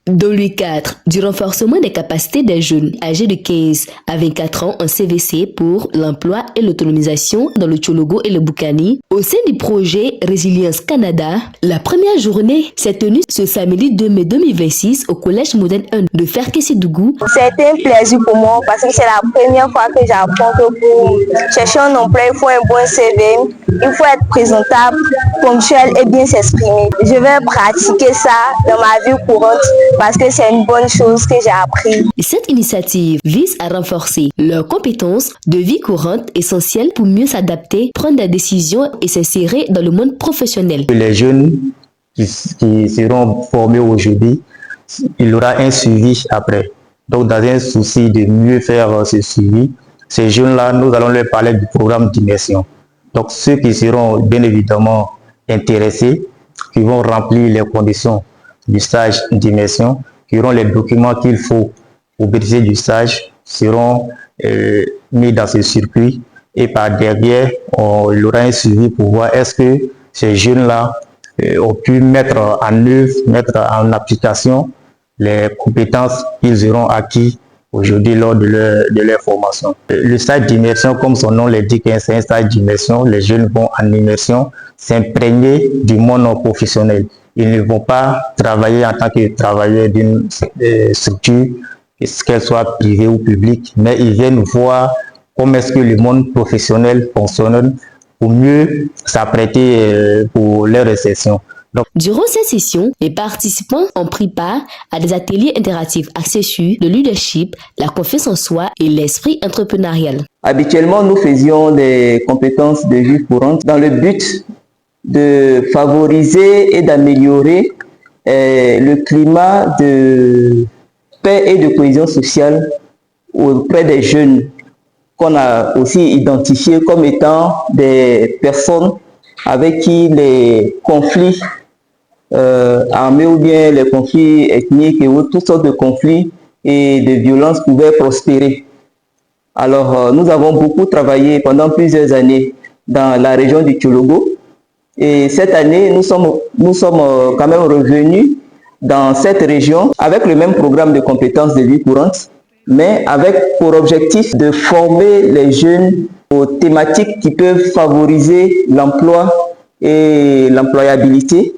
Dans le cadre du renforcement des capacités des jeunes âgés de 15 à 24 ans en CVC pour l'emploi et l'autonomisation dans le Tchologo et le Boukani, au sein du projet Résilience Canada, la première journée s'est tenue ce samedi 2 mai 2026 au Collège moderne 1 de Ferkessi-Dougou. C'est un plaisir pour moi parce que c'est la première fois que j'apprends que pour chercher un emploi, il faut un bon CV, il faut être présentable, ponctuel et bien s'exprimer. Je vais pratiquer ça dans ma vie courante parce que c'est une bonne chose que j'ai appris. Cette initiative vise à renforcer leurs compétences de vie courante essentielles pour mieux s'adapter, prendre des décisions et s'insérer dans le monde professionnel. Les jeunes qui seront formés aujourd'hui, il y aura un suivi après. Donc dans un souci de mieux faire ce suivi, ces jeunes-là, nous allons leur parler du programme d'immersion. Donc ceux qui seront bien évidemment intéressés, qui vont remplir les conditions du stage d'immersion, qui auront les documents qu'il faut au bénéfice du stage, seront mis dans ce circuit et par derrière, il y aura un suivi pour voir est-ce que ces jeunes-là ont pu mettre en œuvre, mettre en application les compétences qu'ils auront acquis aujourd'hui lors de leur formation. Le stage d'immersion, comme son nom l'indique, c'est un stage d'immersion. Les jeunes vont en immersion s'imprégner du monde professionnel. Ils ne vont pas travailler en tant que travailleurs d'une structure, qu'elle soit privée ou publique, mais ils viennent voir comment est-ce que le monde professionnel fonctionne pour mieux s'apprêter pour leur récession. Durant cette session, les participants ont pris part à des ateliers interactifs axés sur le leadership, la confiance en soi et l'esprit entrepreneurial. Habituellement, nous faisions des compétences de vie courante dans le but de favoriser et d'améliorer le climat de paix et de cohésion sociale auprès des jeunes qu'on a aussi identifiés comme étant des personnes avec qui les conflits armés ou bien les conflits ethniques et toutes sortes de conflits et de violences pouvaient prospérer. Alors, nous avons beaucoup travaillé pendant plusieurs années dans la région du Tchologo. Et cette année, nous sommes quand même revenus dans cette région avec le même programme de compétences de vie courante, mais avec pour objectif de former les jeunes aux thématiques qui peuvent favoriser l'emploi et l'employabilité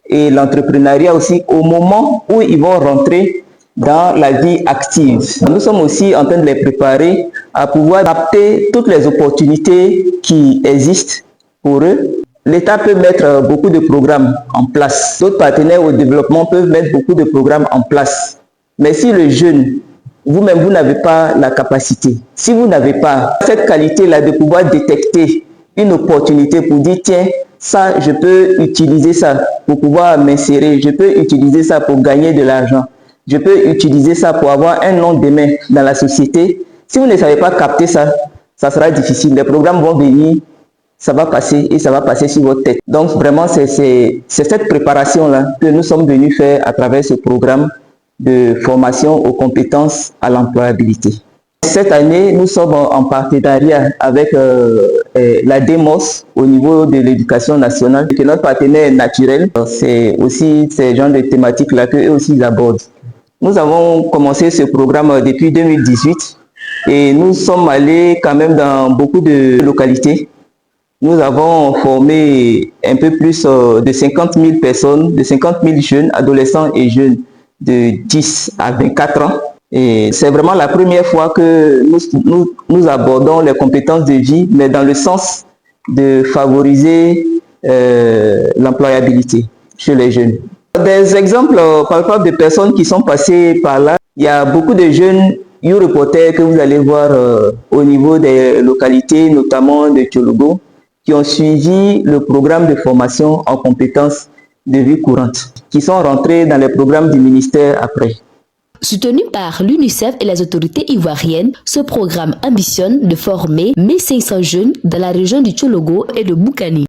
et l'entrepreneuriat aussi au moment où ils vont rentrer dans la vie active. Nous sommes aussi en train de les préparer à pouvoir adapter toutes les opportunités qui existent pour eux. L'État peut mettre beaucoup de programmes en place. D'autres partenaires au développement peuvent mettre beaucoup de programmes en place. Mais si le jeune, vous-même, vous n'avez pas la capacité, si vous n'avez pas cette qualité-là de pouvoir détecter une opportunité pour dire, tiens, ça, je peux utiliser ça pour pouvoir m'insérer, je peux utiliser ça pour gagner de l'argent, je peux utiliser ça pour avoir un nom de main dans la société. Si vous ne savez pas capter ça, ça sera difficile. Les programmes vont venir, ça va passer et ça va passer sur votre tête. Donc vraiment, c'est cette préparation-là que nous sommes venus faire à travers ce programme de formation aux compétences à l'employabilité. Cette année, nous sommes en partenariat avec la DEMOS au niveau de l'éducation nationale, qui est notre partenaire naturel. C'est aussi ces genres de thématiques-là qu'eux aussi ils abordent. Nous avons commencé ce programme depuis 2018 et nous sommes allés quand même dans beaucoup de localités. Nous avons formé un peu plus de 50 000 personnes, de 50 000 jeunes, adolescents et jeunes de 10 à 24 ans. Et c'est vraiment la première fois que nous abordons les compétences de vie, mais dans le sens de favoriser l'employabilité chez les jeunes. Des exemples par exemple de personnes qui sont passées par là, il y a beaucoup de jeunes reporters que vous allez voir au niveau des localités, notamment de Tchologo, qui ont suivi le programme de formation en compétences de vie courante, qui sont rentrés dans les programmes du ministère après. Soutenu par l'UNICEF et les autorités ivoiriennes, ce programme ambitionne de former 1500 jeunes dans la région du Tchologo et de Boukani.